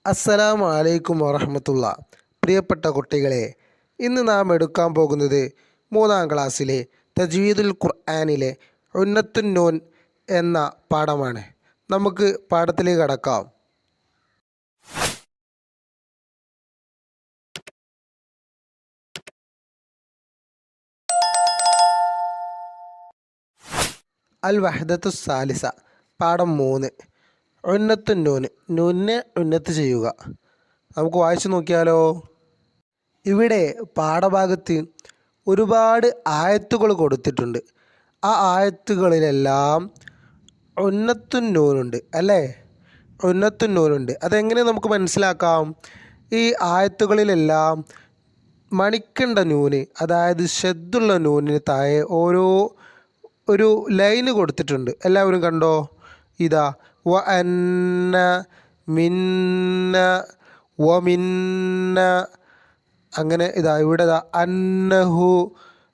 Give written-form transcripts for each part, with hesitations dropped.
അസ്സലാമു അലൈക്കും വറഹ്മത്തുള്ള. പ്രിയപ്പെട്ട കുട്ടികളെ, ഇന്ന് നാം എടുക്കാൻ പോകുന്നത് 3-ാം ക്ലാസ്സിലെ തജ്വീദുൽ ഖുർആനിലെ ഉന്നത്തുൻ നൂൻ എന്ന പാഠമാണ്. നമുക്ക് പാഠത്തിലേക്ക് കടക്കാം. അൽ വഹദത്തു സാലിസ, പാഠം 3, ഉന്നത്തുൻ നൂൻ, നൂനിനെ ഉന്നത്ത് ചെയ്യുക. നമുക്ക് വായിച്ചു നോക്കിയാലോ. ഇവിടെ പാഠഭാഗത്ത് ഒരുപാട് ആയത്തുകൾ കൊടുത്തിട്ടുണ്ട്. ആ ആയത്തുകളിലെല്ലാം ഉന്നത്തുൻ നൂനുണ്ട് അല്ലേ? ഉന്നത്തുൻ നൂനുണ്ട്. അതെങ്ങനെ നമുക്ക് മനസ്സിലാക്കാം? ഈ ആയത്തുകളിലെല്ലാം മണിക്കണ്ട നൂന്, അതായത് ഷദ്ദുള്ള നൂനിന് താഴെ ഒരു ലൈന് കൊടുത്തിട്ടുണ്ട്. എല്ലാവരും കണ്ടോ? ഇതാ വ അന്ന മിന്ന വ മിന്ന, അങ്ങനെ ഇതാ ഇവിടെ അന്നഹു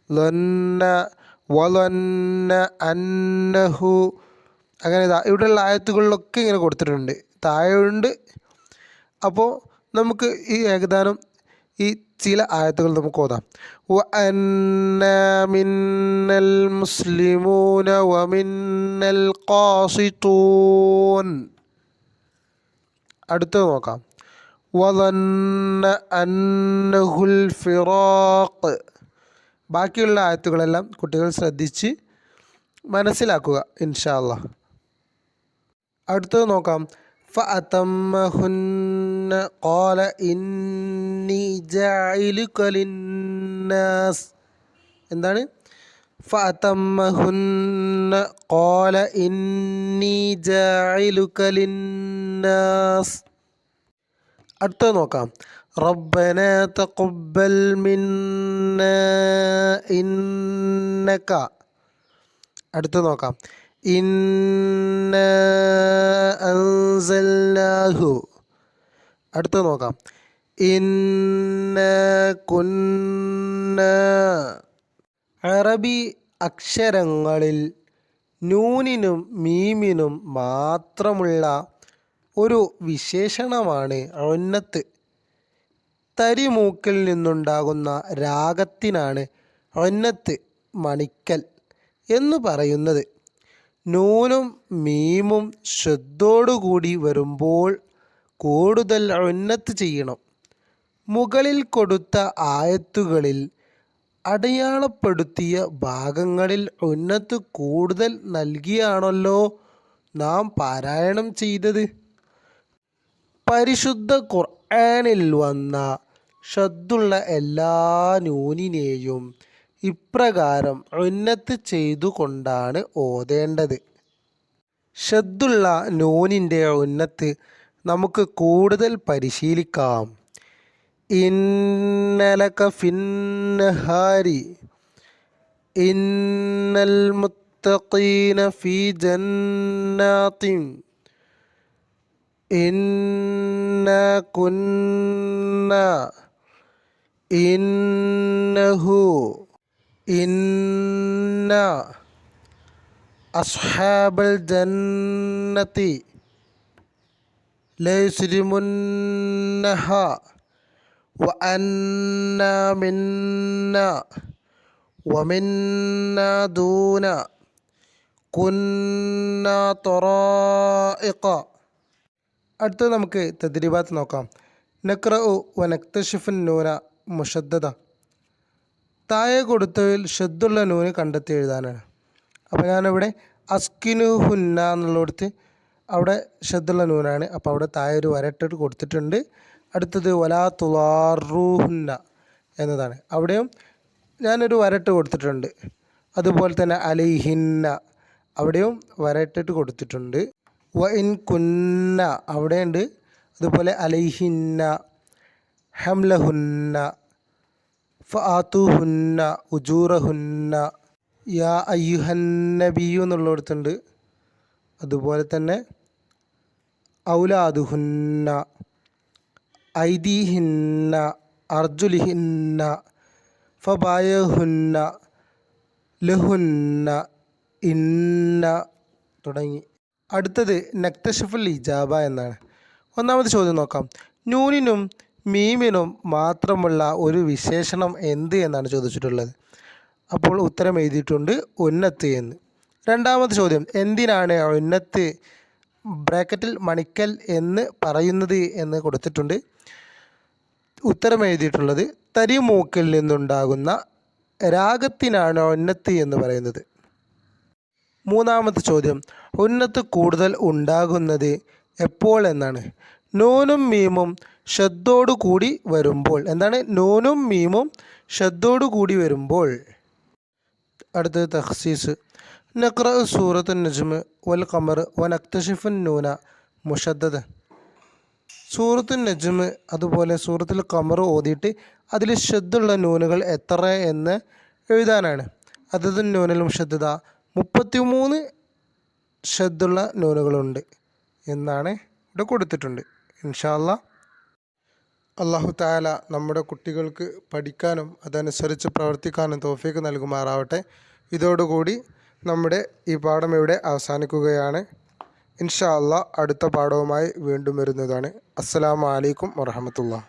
ലന്ന വലന്ന അന്നഹു, അങ്ങനെ ഇതാ ഇവിടെയുള്ള ആയത്തുകളിലൊക്കെ ഇങ്ങനെ കൊടുത്തിട്ടുണ്ട്, താഴെയുണ്ട്. അപ്പോൾ നമുക്ക് ഈ ഏകദാനം ഈ ചില ആയത്തുകൾ നമുക്ക് ഓതാം. വ അന്ന മിന്നൽ മുസ്ലിമൂന വ മിന്നൽ ഖാസിതൂൻ. അടുത്തത് നോക്കാം. വദന്ന അന്നഹുൽ ഫിറാഖ്. ബാക്കിയുള്ള ആയത്തുകളെല്ലാം കുട്ടികൾ ശ്രദ്ധിച്ച് മനസ്സിലാക്കുക ഇൻഷാ അല്ലാഹ്. അടുത്തത് നോക്കാം. ഫഅതമ്മഹുന്ന ഖാല ഇന്നി ജാഇലുക ലിന്നാസ്. എന്താണ്? ഫഅതമ്മഹുന്ന ഖാല ഇന്നി ജാഇലുക ലിന്നാസ്. അടുത്തത് നോക്കാം. റബ്ബന തഖബ്ബൽ മിന്നാ ഇന്നക. അടുത്തത് നോക്കാം. ഇന്നാ അൻസൽനാഹു. അടുത്തത് നോക്കാം. ഇന്നാ കുന്നാ. അറബി അക്ഷരങ്ങളിൽ നൂനിനും മീമിനും മാത്രമുള്ള ഒരു വിശേഷണമാണ് ഉന്നത്ത്. തരിമൂക്കിൽ നിന്നുണ്ടാകുന്ന രാഗത്തിനാണ് ഉന്നത്ത്, മണിക്കൽ എന്ന് പറയുന്നത്. നൂനും മീമും ശ്രദ്ധയോടുകൂടി വരുമ്പോൾ കൂടുതൽ ഉന്നത്ത് ചെയ്യണം. മുകളിൽ കൊടുത്ത ആയത്തുകളിൽ അടയാളപ്പെടുത്തിയ ഭാഗങ്ങളിൽ ഉന്നത്ത് കൂടുതൽ നൽകിയാണല്ലോ നാം പാരായണം ചെയ്തത്. പരിശുദ്ധ ഖുർആനിൽ വന്ന ഷദ്ദുള്ള എല്ലാ നൂനിനെയും ഇപ്രകാരം ഉന്നത്ത് ചെയ്തുകൊണ്ടാണ് ഓതേണ്ടത്. ഷദ്ദുള്ള നൂനിൻ്റെ ഉന്നത്ത് നമുക്ക് കൂടുതൽ പരിശീലിക്കാം. ഇന്നലക ഫിന്നഹാരി ഇന്നൽ മുത്തഖീന ഫീ ജന്നാത്തിൻ ഇന്നാ കുന്നാ ഇന്നഹു ഇന്ന അസ്ഹാബൽ ജന്നതി ലയസ്രിമുന്നഹ വ അന്നാ മിന്നാ വ മിന്നാ ദൂന കുന്നാ ത്വറായിഖ. അടുത്തത് നമുക്ക് തദ്രീബാത്ത് നോക്കാം. നഖ്റഉ വ നക്തശിഫുൻ നൂന മുഷദ്ദദ. താഴെ കൊടുത്തതിൽ ഷദ്ദുള്ള നൂന് കണ്ടെത്തി എഴുതാനാണ്. അപ്പോൾ ഞാനിവിടെ അസ്കിനുഹുന്ന എന്നുള്ളിടത്ത് അവിടെ ഷദ്ദുള്ള നൂനാണ്. അപ്പോൾ അവിടെ താഴെ ഒരു വരട്ടിട്ട് കൊടുത്തിട്ടുണ്ട്. അടുത്തത് വലാ തുളാറുഹുന്ന എന്നതാണ്. അവിടെയും ഞാനൊരു വരട്ട് കൊടുത്തിട്ടുണ്ട്. അതുപോലെ തന്നെ അലൈഹിന്ന, അവിടെയും വരട്ടിട്ട് കൊടുത്തിട്ടുണ്ട്. വ ഇൻ കുന്ന അവിടെയുണ്ട്. അതുപോലെ അലൈഹിന്ന, ഹംലഹുന്ന, ഫആത്തുഹുന്ന ഉജൂറഹുന്ന, യാ അയ്യുഹന്നബിയു എന്നുള്ളിടത്തുണ്ട്. അതുപോലെ തന്നെ ഔലാദുഹുന്ന, ഐദീഹിന്ന, അർജുലിഹിന്ന, ഫബായഹുന്ന, ലഹുന്ന, ഇന്ന തുടങ്ങി. അടുത്തത് നക്തശഫുൽ ഇജാബ എന്നാണ്. ഒന്നാമത് ചോദ്യം നോക്കാം. നൂനിനും മീമിനും മാത്രമുള്ള ഒരു വിശേഷണം എന്ത് എന്നാണ് ചോദിച്ചിട്ടുള്ളത്. അപ്പോൾ ഉത്തരം എഴുതിയിട്ടുണ്ട് ഉന്നത്ത് എന്ന്. രണ്ടാമത്തെ ചോദ്യം, എന്തിനാണ് ഉന്നത്ത് ബ്രാക്കറ്റിൽ മണിക്കൽ എന്ന് പറയുന്നത് എന്ന് കൊടുത്തിട്ടുണ്ട്. ഉത്തരം എഴുതിയിട്ടുള്ളത് തരിമൂക്കിൽ നിന്നുണ്ടാകുന്ന രാഗത്തിനാണ് ഉന്നത്ത് എന്ന് പറയുന്നത്. മൂന്നാമത്തെ ചോദ്യം, ഉന്നത്ത് കൂടുതൽ ഉണ്ടാകുന്നത് എപ്പോൾ എന്നാണ്. നൂനും മീമും ഷദ്ദോടു കൂടി വരുമ്പോൾ. എന്താണ് നൂനും മീമും ഷദ്ദോടു കൂടി വരുമ്പോൾ. അടുത്തത് തഖ്സീസ്. നഖ്റ സൂറത്തുൻ നജ്മ് വൽ ഖമർ വനക്തഷിഫുൻ നൂന മുഷദ്ദദ. സൂറത്തുൻ നജ്മ് അതുപോലെ സൂറത്തുൽ ഖമർ ഓതിയിട്ട് അതിൽ ഷദ്ദുള്ള നൂനുകൾ എത്ര എന്ന് എഴുതാനാണ്. അതതുൻ നൂനുൽ മുഷദ്ദദ 33 ഷദ്ദുള്ള നൂനുകളുണ്ട് എന്നാണ് ഇവിടെ കൊടുത്തിട്ടുണ്ട്. ഇൻഷാ അല്ലാഹ് അല്ലാഹു തആല നമ്മുടെ കുട്ടികൾക്ക് പഠിക്കാനും അതനുസരിച്ച് പ്രവർത്തിക്കാനും തൗഫീഖ് നൽകുമാറാവട്ടെ. ഇതോടുകൂടി നമ്മുടെ ഈ പാഠം ഇവിടെ അവസാനിക്കുകയാണ്. ഇൻഷാ അല്ലാഹ് അടുത്ത പാഠവുമായി വീണ്ടും വരുന്നതാണ്. അസ്സലാമു അലൈക്കും വറഹ്മത്തുള്ളാഹി.